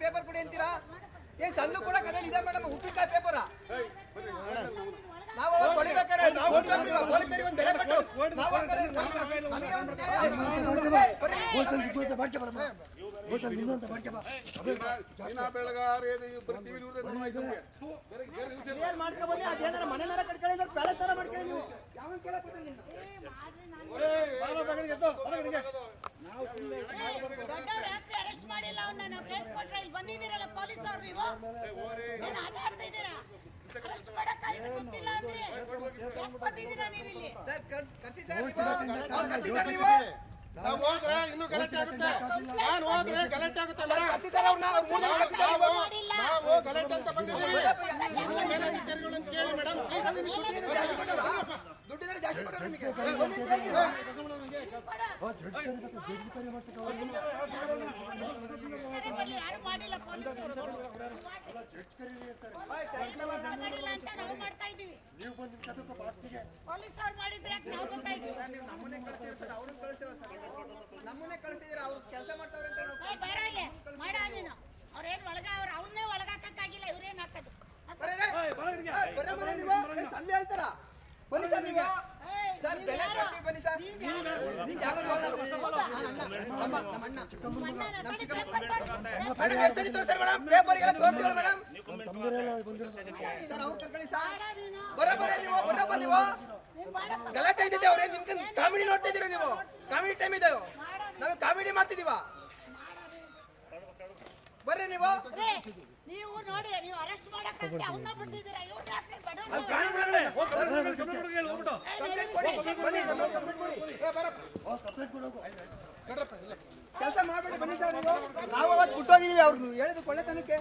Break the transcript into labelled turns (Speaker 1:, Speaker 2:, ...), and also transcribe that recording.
Speaker 1: Paper ಕೊಡಿ ಅಂತೀರಾ? ಏನ್ ಸಣ್ಣ ಕೂಡ ಕಥೆ ಇದೆ ಮೇಡಮ್, ಉಪ್ಪಿನಕಾಯಿ ಪೇಪರ ನಾವು ಕೊಡಿಬೇಕಾರೆ ನಾವು ಪೊಲೀಸರಿಗೆ ಒಂದು ಬೆಲೆ ಕೊಟ್ಟು ನಾವು ಮಾಡ್ಕೊಬನ್ನಿ. ಅದೇನಾರ ಮನೆ ಮೇಲೆ ಕಟ್ಕೊಳ್ಳಿ, ಪ್ಯಾಲೆ ತರ ಮಾಡ್ಕೊಳ್ಳಿ. ನೀವು ಯಾವ
Speaker 2: ಅರೆಸ್ಟ್ ಮಾಡಿಲ್ಲ ಅವನ್ನ, ನಾವು ಕೇಸ್ ಕೊಟ್ರೆ ಇಲ್ಲಿ ಬಂದಿದ್ದೀರಲ್ಲ ಪೊಲೀಸ್ ಅವ್ರು, ನೀವು ಏನು ಆಟ ಆಡ್ತಾ ಇದ್ದೀರಾ? ಅರೆಸ್ಟ್ ಮಾಡಕ್ಕಾಗಿ ಗೊತ್ತಿಲ್ಲ ಅಂದ್ರೆ ಯಾಕೆ ಬಂದಿದ್ದೀರಾ ನೀವು ಇಲ್ಲಿ?
Speaker 3: ನಾವು ಹೋದ್ರೆ ಇನ್ನೂ ಗಲಾಟೆ ಆಗುತ್ತೆ. ನಾನು ಹೋದ್ರೆ ಗಲಾಟೆ ಆಗುತ್ತೆ ಮೇಡಮ್. ನಾವು ಗಲಾಟೆ ಅಂತ ಬಂದಿದ್ದೀವಿ. ಮೇಲಧಿಕಾರಿಗಳನ್ನು ಕೇಳಿ ಮೇಡಮ್.
Speaker 1: ದುಡ್ಡಿದ್ರೆ ಜಾಸ್ತಿ ಕೊಟ್ಟರೆ ನಿಮಗೆ
Speaker 2: ಯಾರು ಮಾಡಿಲ್ಲ ಪೊಲೀಸರು ಮಾಡಿಲ್ಲ ಅಂತ ನಾವು ಮಾಡ್ತಾ ಇದ್ದೀವಿ. ಪೊಲೀಸರು ಮಾಡಿದ್ರೆ ನಾವು ಬರ್ತಾ ಇದ್ದೀವಿ.
Speaker 1: ನೀವು ನಮ್ಮನ್ನೇ ಕಳಿಸ್ತೀರ ಸರ್, ಅವ್ರನ್ನ ಕಳಿಸ್ತೀರ ಸರ್, ನಮ್ಮನ್ನೇ ಕಳಿಸ್ತಿದ್ದೀರ. ಅವ್ರು ಕೆಲಸ ಮಾಡ್ತಾವ್ರೆ ಅಂತ
Speaker 2: ಬೇಡ ಇಲ್ಲಿ ಮಾಡ ನೀನು. ಅವ್ರೇನು ಒಳಗ ಅವ್ರು ಅವನ್ನೇ ಒಳಗಾಕಕ್ಕಾಗಿಲ್ಲ, ಇವ್ರೇನು ಹಾಕೋದು
Speaker 1: ಅಲ್ಲಿ ಹೇಳ್ತಾರ. ಬನ್ನಿ ಸರ್ ನೀವು ಸರ್, ಬೆಲೆ ಕೊಡ್ತೀವಿ ಬನ್ನಿ ಸರ್. ನೀ ಜಾಗ ಮೇಡಮ್ ತೋರಿಸ್ತಾರೆ ಮೇಡಮ್, ಪೇಪರ್ಗೆಲ್ಲ ತೋರಿಸ್ತಾರೆ ಮೇಡಮ್ ಸರ್. ಅವ್ರು ಕರ್ಕೊಳ್ಳಿ ಸರ್, ಬರೋಬ್ಬರ ನೀವು ಬರೋಬ್ಬರ ನೀವು ಗಲಾಟೆ ಇದ್ದಿದ್ದೆ. ಅವ್ರೆ ನಿಮ್ಗೆ ಕಾಮಿಡಿ ನೋಡ್ತಾ ಇದ್ದೀರಾ ನೀವು? ಕಾಮಿಡಿ ಟೈಮ್ ಇದೆ, ನಾವು ಕಾಮಿಡಿ ಮಾಡ್ತಿದೀವ. ಬರ್ರಿ ನೀವು.
Speaker 2: ನೀವು ನೋಡಿ, ನೀವು ಅರೆಸ್ಟ್ ಮಾಡಕ್ಕೆ ಅವನ್ನ ಬಿಟ್ಟಿದ್ದೀರಾ, ಇವ್ರನ್ನ
Speaker 1: ಕೆಲಸ ಮಾಡಬೇಡಿ ಬನ್ನಿ ಸರ್. ನೀವು ನಾವು ಅವತ್ತು ಬಿಟ್ಟೋಗಿದ್ದೀವಿ ಅವ್ರು ಹೇಳಿದ ಕೊಳ್ಳೆತನಕ್ಕೆ.